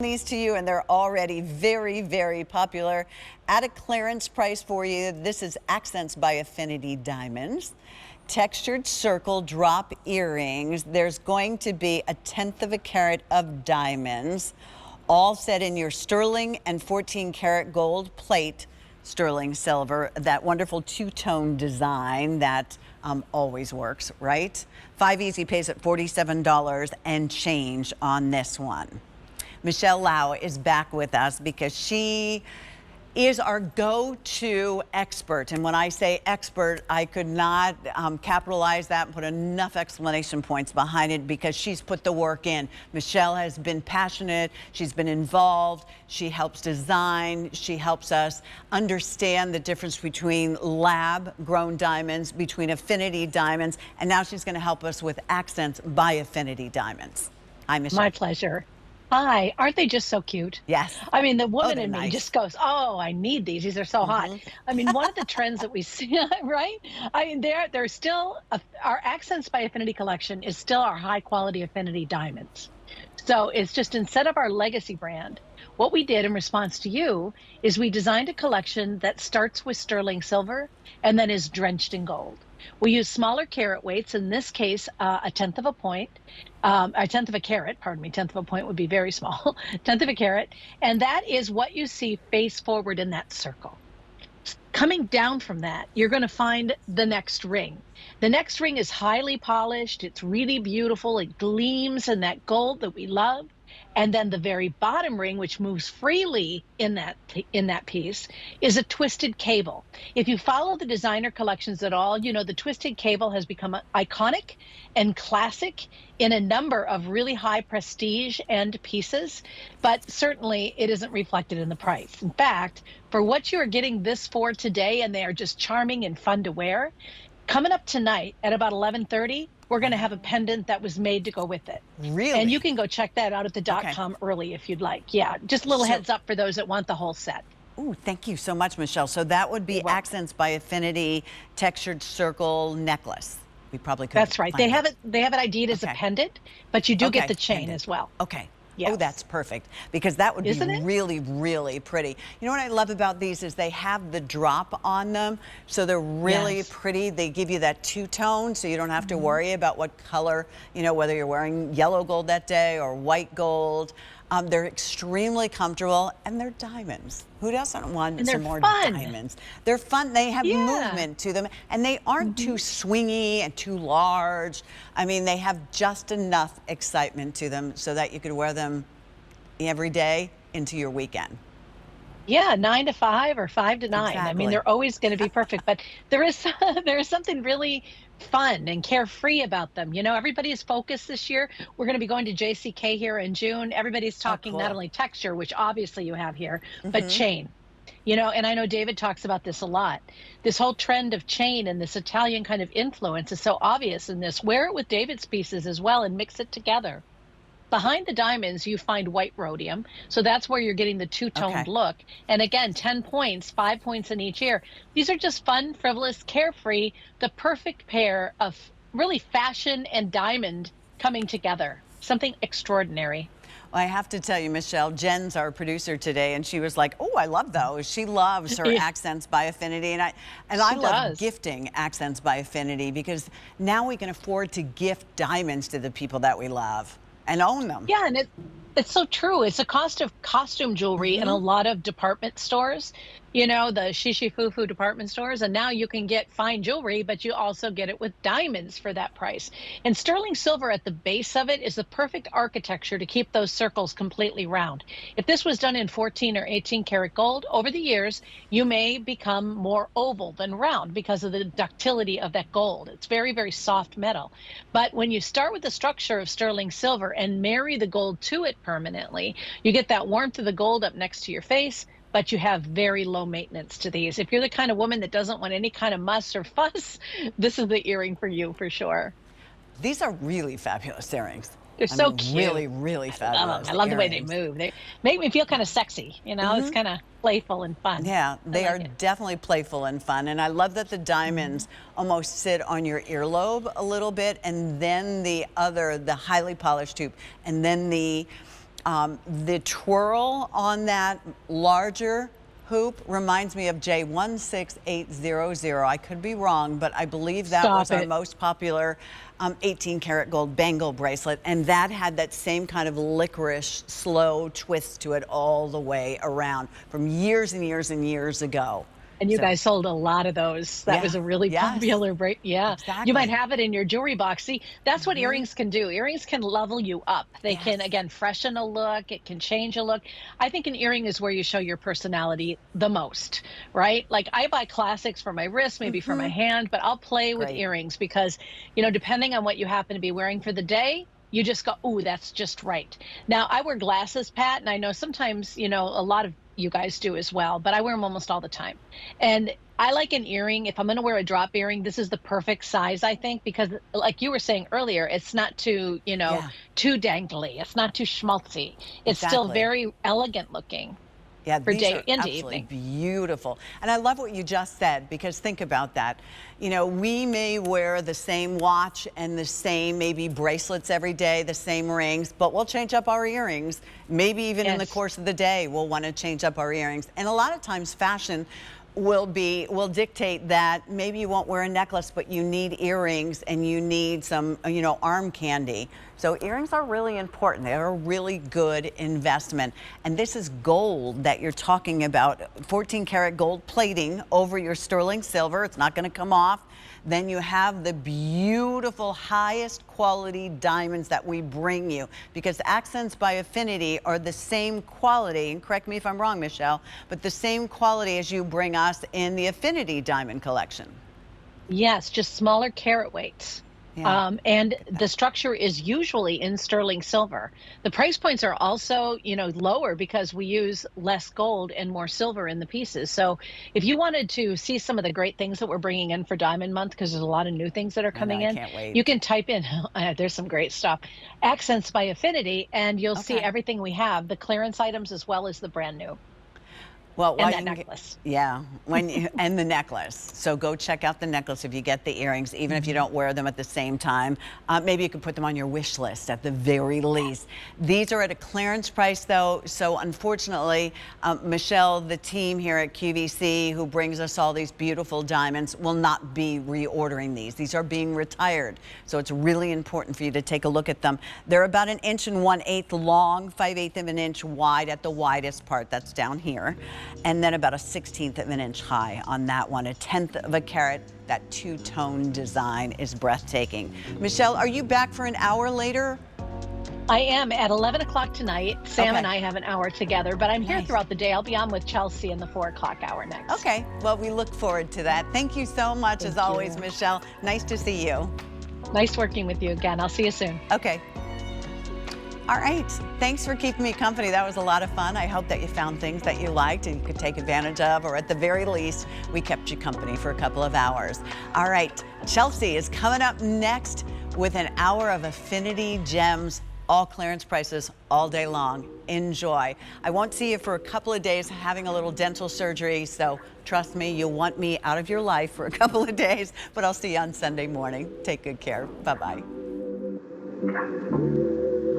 These to you, and they're already very, very popular at a clearance price for you. This is Accents by Affinity Diamonds. Textured circle drop earrings. There's going to be 1/10 of a carat of diamonds, all set in your sterling and 14 karat gold plate, sterling silver, that wonderful two-tone design that always works, right? 5 easy pays at $47 and change on this one. Michelle Lau is back with us because she is our go-to expert. And when I say expert, I could not capitalize that and put enough exclamation points behind it because she's put the work in. Michelle has been passionate. She's been involved. She helps design. She helps us understand the difference between lab-grown diamonds, between Affinity diamonds, and now she's going to help us with Accents by Affinity Diamonds. Hi, Michelle. My pleasure. Hi, aren't they just so cute? Yes. I mean, the woman in me nice. just goes, oh, I need these. These are so hot. I mean, one of the trends that we see, right? I mean, they're still, our Accents by Affinity collection is still our high quality Affinity diamonds. So it's just, instead of our legacy brand, what we did in response to you is we designed a collection that starts with sterling silver and then is drenched in gold. We use smaller carat weights, in this case, 1/10 of a point, a 1/10 of a carat, pardon me, 1/10 of a point would be very small, 1/10 of a carat. And that is what you see face forward in that circle. Coming down from that, you're going to find the next ring. The next ring is highly polished. It's really beautiful. It gleams in that gold that we love. And then the very bottom ring, which moves freely in that piece, is a twisted cable. If you follow the designer collections at all, you know the twisted cable has become iconic and classic in a number of really high prestige end pieces, but certainly it isn't reflected in the price. In fact, for what you are getting this for today, and they are just charming and fun to wear, coming up tonight at about 11:30, we're going to have a pendant that was made to go with it. Really? And you can go check that out at the .com early if you'd like. Yeah, just a little heads up for those that want the whole set. Ooh, thank you so much, Michelle. So that would be Accents by Affinity textured circle necklace. We probably could. That's right. They have it ID'd as a pendant, but you do get the chain as well. Okay. Yes. Oh, that's perfect, because that would Isn't be it? really, really pretty. You know what I love about these is they have the drop on them, so they're really pretty. They give you that two-tone, so you don't have to worry about what color, you know, whether you're wearing yellow gold that day or white gold. They're extremely comfortable, and they're diamonds. Who doesn't want some more diamonds? They're fun. They have movement to them, and they aren't too swingy and too large. I mean, they have just enough excitement to them so that you could wear them every day into your weekend. Yeah, 9 to 5 or 5 to 9. Exactly. I mean, they're always going to be perfect, but there is something really fun and carefree about them. You know, everybody's focused this year. We're going to be going to JCK here in June. Everybody's talking not only texture, which obviously you have here, but chain. You know, and I know David talks about this a lot. This whole trend of chain and this Italian kind of influence is so obvious in this. Wear it with David's pieces as well and mix it together. Behind the diamonds, you find white rhodium. So that's where you're getting the two-toned look. And again, 10 points, 5 points in each ear. These are just fun, frivolous, carefree, the perfect pair of really fashion and diamond coming together. Something extraordinary. Well, I have to tell you, Michelle, Jen's our producer today, and she was like, oh, I love those. She loves her Accents by Affinity, and I love gifting Accents by Affinity because now we can afford to gift diamonds to the people that we love and own them. Yeah, and it's so true. It's a cost of costume jewelry in a lot of department stores, you know, the shishi-foo-foo department stores. And now you can get fine jewelry, but you also get it with diamonds for that price. And sterling silver at the base of it is the perfect architecture to keep those circles completely round. If this was done in 14 or 18 karat gold, over the years, you may become more oval than round because of the ductility of that gold. It's very, very soft metal. But when you start with the structure of sterling silver and marry the gold to it permanently, you get that warmth of the gold up next to your face, but you have very low maintenance to these. If you're the kind of woman that doesn't want any kind of muss or fuss, this is the earring for you for sure. These are really fabulous earrings. They're so cute. Really, really fabulous. I love the way they move. They make me feel kind of sexy, you know? It's kind of playful and fun. Yeah, they are definitely playful and fun. And I love that the diamonds almost sit on your earlobe a little bit, and then the highly polished tube, and then the The twirl on that larger hoop reminds me of J16800. I could be wrong, but I believe that was Stop our it. most popular 18 karat gold bangle bracelet. And that had that same kind of licorice slow twist to it all the way around from years and years and years ago. And you So, guys sold a lot of those. That yeah, was a really yes, popular break. Yeah. You might exactly. have it in your jewelry box. See, that's what earrings can do. Earrings can level you up. They can, Yes. again, freshen a look. It can change a look. I think an earring is where you show your personality the most, right? Like I buy classics for my wrist, maybe for my hand, but I'll play with Great. earrings because, depending on what you happen to be wearing for the day, you just go, "Ooh, that's just right." Now, I wear glasses, Pat, and I know sometimes, a lot of you guys do as well, but I wear them almost all the time. And I like an earring. If I'm going to wear a drop earring, this is the perfect size, I think, because like you were saying earlier, it's not too, Yeah, too dangly. It's not too schmaltzy. It's still exactly. very elegant looking Yeah, for these day are into absolutely evening. beautiful. And I love what you just said, because think about that. We may wear the same watch and the same maybe bracelets every day, the same rings, but we'll change up our earrings. Maybe even in the Yes. course of the day, we'll want to change up our earrings. And a lot of times fashion will dictate that maybe you won't wear a necklace, but you need earrings and you need some, arm candy. So earrings are really important. They're a really good investment. And this is gold that you're talking about, 14 karat gold plating over your sterling silver. It's not going to come off. Then you have the beautiful highest quality diamonds that we bring you, because accents by Affinity are the same quality, and correct me if I'm wrong, Michelle, but the same quality as you bring us in the Affinity diamond collection. Yes, just smaller carat weights. Yeah, And look at the that. structure is usually in sterling silver. The price points are also, lower because we use less gold and more silver in the pieces. So if you wanted to see some of the great things that we're bringing in for Diamond Month, because there's a lot of new things that are I know, coming I in, can't wait. you can type in, there's some great stuff, Accents by Affinity, and you'll see Okay. everything we have, the clearance items as well as the brand new, Well, and while that you can get, necklace. yeah, and the necklace. So go check out the necklace if you get the earrings, even if you Mhm. don't wear them at the same time. Maybe you could put them on your wish list at the very least. These are at a clearance price, though. So unfortunately, Michelle, the team here at QVC, who brings us all these beautiful diamonds, will not be reordering these. These are being retired. So it's really important for you to take a look at them. They're about 1 1/8 long, 5/8 of an inch wide at the widest part. That's down here. And then about 1/16 of an inch high on that one, 1/10 of a carat. That two-tone design is breathtaking. Michelle, are you back for an hour later? I am at 11 o'clock tonight. Sam and Okay, I have an hour together, but I'm here nice. throughout the day. I'll be on with Chelsea in the 4 o'clock hour next. Okay, well, we look forward to that. Thank you so much, as Thank always, you. Michelle. Nice to see you. Nice working with you again. I'll see you soon. Okay. All right. Thanks for keeping me company. That was a lot of fun. I hope that you found things that you liked and you could take advantage of, or at the very least, we kept you company for a couple of hours. All right. Chelsea is coming up next with an hour of Affinity gems, all clearance prices all day long. Enjoy. I won't see you for a couple of days, having a little dental surgery, so trust me, you'll want me out of your life for a couple of days, but I'll see you on Sunday morning. Take good care. Bye-bye.